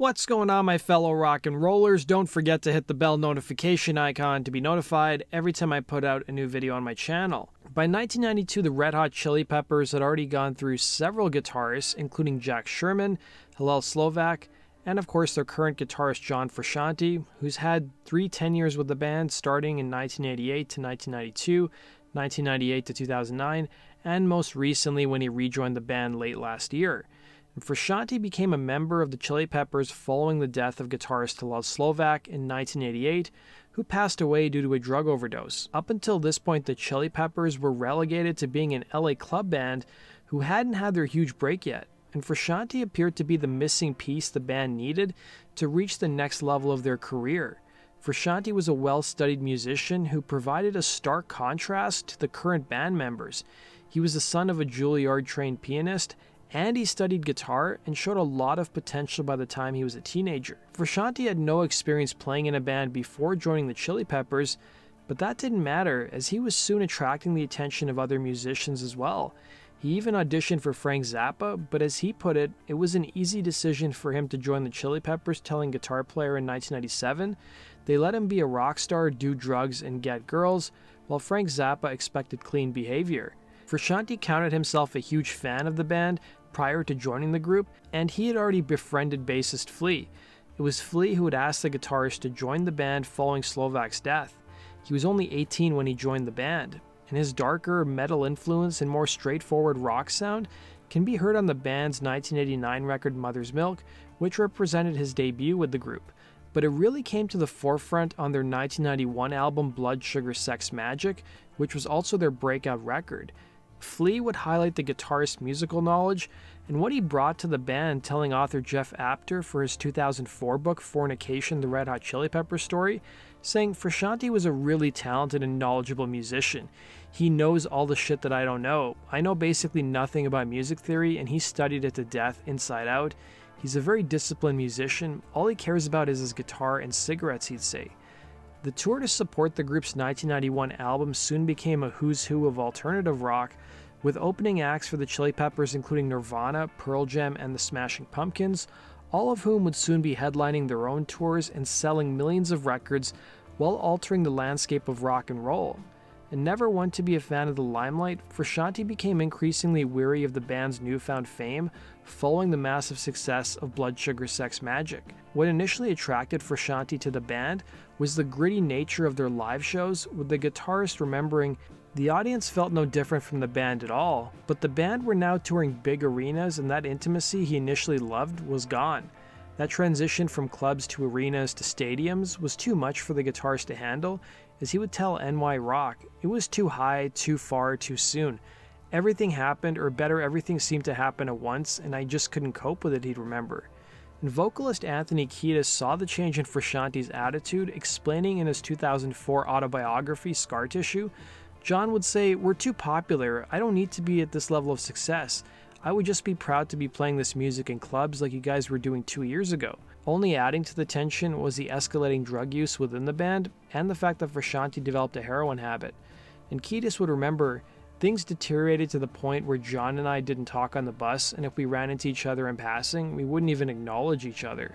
What's going on, my fellow rock and rollers? Don't forget to hit the bell notification icon to be notified every time I put out a new video on my channel. By 1992, the Red Hot Chili Peppers had already gone through several guitarists, including Jack Sherman, Hillel Slovack, and of course their current guitarist John Frusciante, who's had 3 tenures with the band starting in 1988 to 1992, 1998 to 2009, and most recently when he rejoined the band late last year. Frusciante became a member of the Chili Peppers following the death of guitarist Hillel Slovack in 1988, who passed away due to a drug overdose. Up until this point, the Chili Peppers were relegated to being an LA club band who hadn't had their huge break yet, and Frusciante appeared to be the missing piece the band needed to reach the next level of their career. Frusciante was a well-studied musician who provided a stark contrast to the current band members. He was the son of a Juilliard-trained pianist, and he studied guitar and showed a lot of potential by the time he was a teenager. Frusciante had no experience playing in a band before joining the Chili Peppers, but that didn't matter as he was soon attracting the attention of other musicians as well. He even auditioned for Frank Zappa, but as he put it, it was an easy decision for him to join the Chili Peppers, telling guitar player in 1997 they let him be a rock star, do drugs, and get girls, while Frank Zappa expected clean behavior. Frusciante counted himself a huge fan of the band prior to joining the group, and he had already befriended bassist Flea. It was Flea who had asked the guitarist to join the band following Slovack's death. He was only 18 when he joined the band, and his darker metal influence and more straightforward rock sound can be heard on the band's 1989 record Mother's Milk, which represented his debut with the group. But it really came to the forefront on their 1991 album Blood Sugar Sex Magik, which was also their breakout record. Flea would highlight the guitarist's musical knowledge and what he brought to the band, telling author Jeff Apter for his 2004 book Fornication, the Red Hot Chili Peppers story, saying Frusciante was a really talented and knowledgeable musician. He knows all the shit that I don't know. I know basically nothing about music theory, and he studied it to death inside out. He's a very disciplined musician. All he cares about is his guitar and cigarettes, he'd say. The tour to support the group's 1991 album soon became a who's who of alternative rock, with opening acts for the Chili Peppers including Nirvana, Pearl Jam, and the Smashing Pumpkins, all of whom would soon be headlining their own tours and selling millions of records while altering the landscape of rock and roll. And never one to be a fan of the limelight, Frusciante became increasingly weary of the band's newfound fame following the massive success of Blood Sugar Sex Magik. What initially attracted Frusciante to the band was the gritty nature of their live shows, with the guitarist remembering the audience felt no different from the band at all, but the band were now touring big arenas and that intimacy he initially loved was gone. That transition from clubs to arenas to stadiums was too much for the guitarist to handle, as he would tell NY Rock, it was too high, too far, too soon. Everything happened, or better, everything seemed to happen at once, and I just couldn't cope with it, he'd remember. And vocalist Anthony Kiedis saw the change in Frusciante's attitude, explaining in his 2004 autobiography, Scar Tissue, John would say, "We're too popular. I don't need to be at this level of success. I would just be proud to be playing this music in clubs like you guys were doing 2 years ago." Only adding to the tension was the escalating drug use within the band and the fact that Frusciante developed a heroin habit. And Kiedis would remember, things deteriorated to the point where John and I didn't talk on the bus, and if we ran into each other in passing, we wouldn't even acknowledge each other.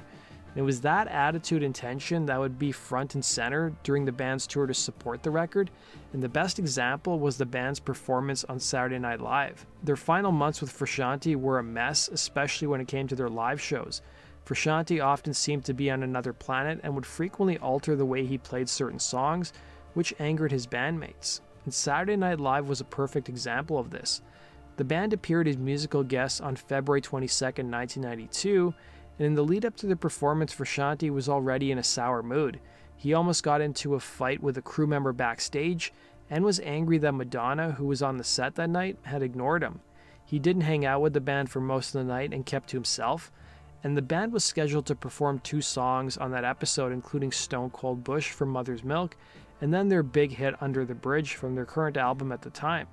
And it was that attitude and tension that would be front and center during the band's tour to support the record, and the best example was the band's performance on Saturday Night Live. Their final months with Frusciante were a mess, especially when it came to their live shows. Frusciante often seemed to be on another planet and would frequently alter the way he played certain songs, which angered his bandmates. And Saturday Night Live was a perfect example of this. The band appeared as musical guests on February 22, 1992, and in the lead up to the performance, Frusciante was already in a sour mood. He almost got into a fight with a crew member backstage and was angry that Madonna, who was on the set that night, had ignored him. He didn't hang out with the band for most of the night and kept to himself, and the band was scheduled to perform 2 songs on that episode, including Stone Cold Bush from Mother's Milk, and then their big hit Under the Bridge from their current album at the time.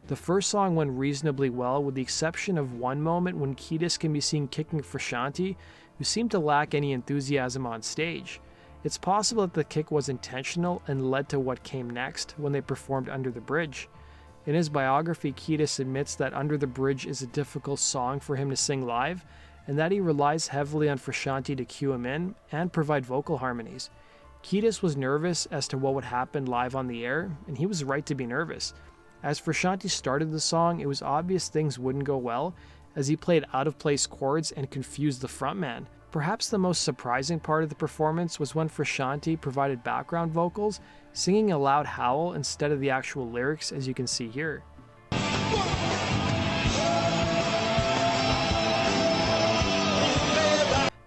The first song went reasonably well, with the exception of one moment when Kiedis can be seen kicking Frusciante, who seemed to lack any enthusiasm on stage. It's possible that the kick was intentional and led to what came next when they performed Under the Bridge. In his biography, Kiedis admits that Under the Bridge is a difficult song for him to sing live, and that he relies heavily on Frusciante to cue him in and provide vocal harmonies. Kiedis was nervous as to what would happen live on the air, and he was right to be nervous. As Frusciante started the song, it was obvious things wouldn't go well, as he played out-of-place chords and confused the frontman. Perhaps the most surprising part of the performance was when Frusciante provided background vocals, singing a loud howl instead of the actual lyrics, as you can see here.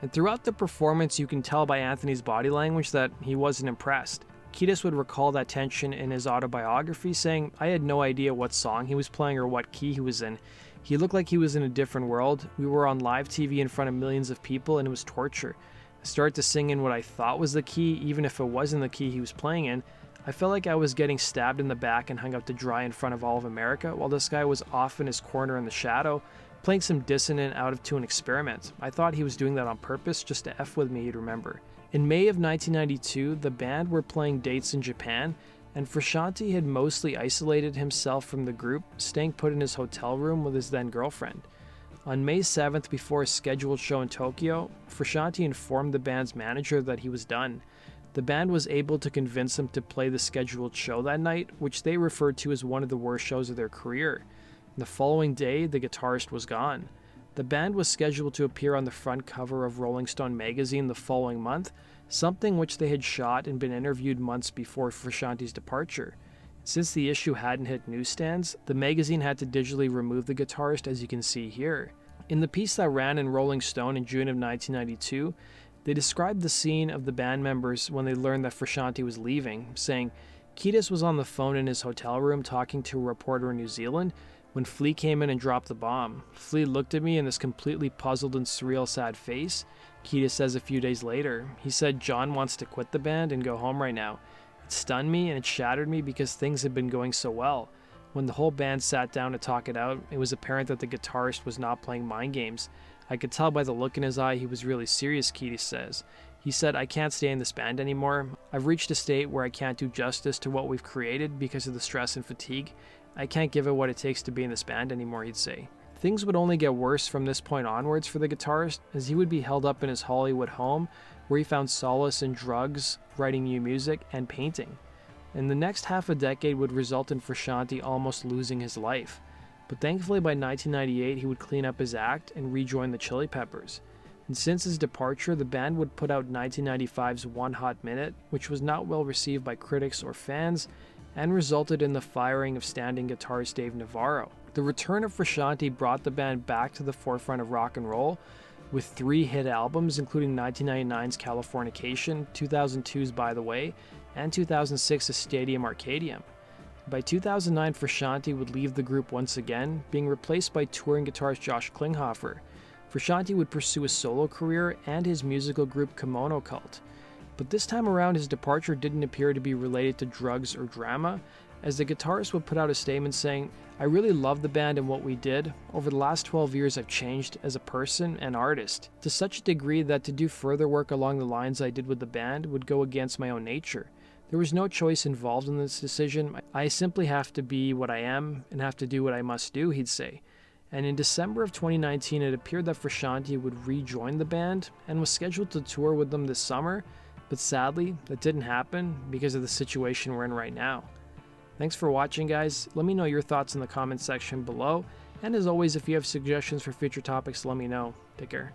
And throughout the performance, you can tell by Anthony's body language that he wasn't impressed. Kiedis would recall that tension in his autobiography, saying, "I had no idea what song he was playing or what key he was in. He looked like he was in a different world. We were on live TV in front of millions of people, and it was torture. I started to sing in what I thought was the key, even if it wasn't the key he was playing in. I felt like I was getting stabbed in the back and hung up to dry in front of all of America, while this guy was off in his corner in the shadow, playing some dissonant out-of-tune experiment. I thought he was doing that on purpose, just to F with me," he'd remember. In May of 1992, the band were playing dates in Japan, and Frusciante had mostly isolated himself from the group, staying put in his hotel room with his then-girlfriend. On May 7th, before a scheduled show in Tokyo, Frusciante informed the band's manager that he was done. The band was able to convince him to play the scheduled show that night, which they referred to as one of the worst shows of their career. The following day, the guitarist was gone. The band was scheduled to appear on the front cover of Rolling Stone magazine the following month, something which they had shot and been interviewed months before Frusciante's departure. Since the issue hadn't hit newsstands, the magazine had to digitally remove the guitarist, as you can see here. In the piece that ran in Rolling Stone in June of 1992, they described the scene of the band members when they learned that Frusciante was leaving, saying, "Kiedis was on the phone in his hotel room talking to a reporter in New Zealand when Flea came in and dropped the bomb. Flea looked at me in this completely puzzled and surreal sad face." Kiedis says a few days later, he said, "John wants to quit the band and go home right now. It stunned me and it shattered me because things had been going so well. When the whole band sat down to talk it out, it was apparent that the guitarist was not playing mind games. I could tell by the look in his eye he was really serious," Kiedis says. He said, "I can't stay in this band anymore. I've reached a state where I can't do justice to what we've created because of the stress and fatigue. I can't give it what it takes to be in this band anymore," he'd say. Things would only get worse from this point onwards for the guitarist, as he would be held up in his Hollywood home, where he found solace in drugs, writing new music, and painting. And the next half a decade would result in Frusciante almost losing his life. But thankfully by 1998 he would clean up his act and rejoin the Chili Peppers. And since his departure, the band would put out 1995's One Hot Minute, which was not well received by critics or fans, and resulted in the firing of standing guitarist Dave Navarro. The return of Frusciante brought the band back to the forefront of rock and roll, with 3 hit albums, including 1999's Californication, 2002's By the Way, and 2006's Stadium Arcadium. By 2009, Frusciante would leave the group once again, being replaced by touring guitarist Josh Klinghoffer. Frusciante would pursue a solo career and his musical group Kimono Cult. But this time around, his departure didn't appear to be related to drugs or drama, as the guitarist would put out a statement saying, "I really love the band and what we did. Over the last 12 years I've changed as a person and artist, to such a degree that to do further work along the lines I did with the band would go against my own nature. There was no choice involved in this decision. I simply have to be what I am and have to do what I must do," he'd say. And in December of 2019, it appeared that Frusciante would rejoin the band and was scheduled to tour with them this summer, but sadly, that didn't happen because of the situation we're in right now. Thanks for watching, guys. Let me know your thoughts in the comments section below, and as always, if you have suggestions for future topics, let me know. Take care.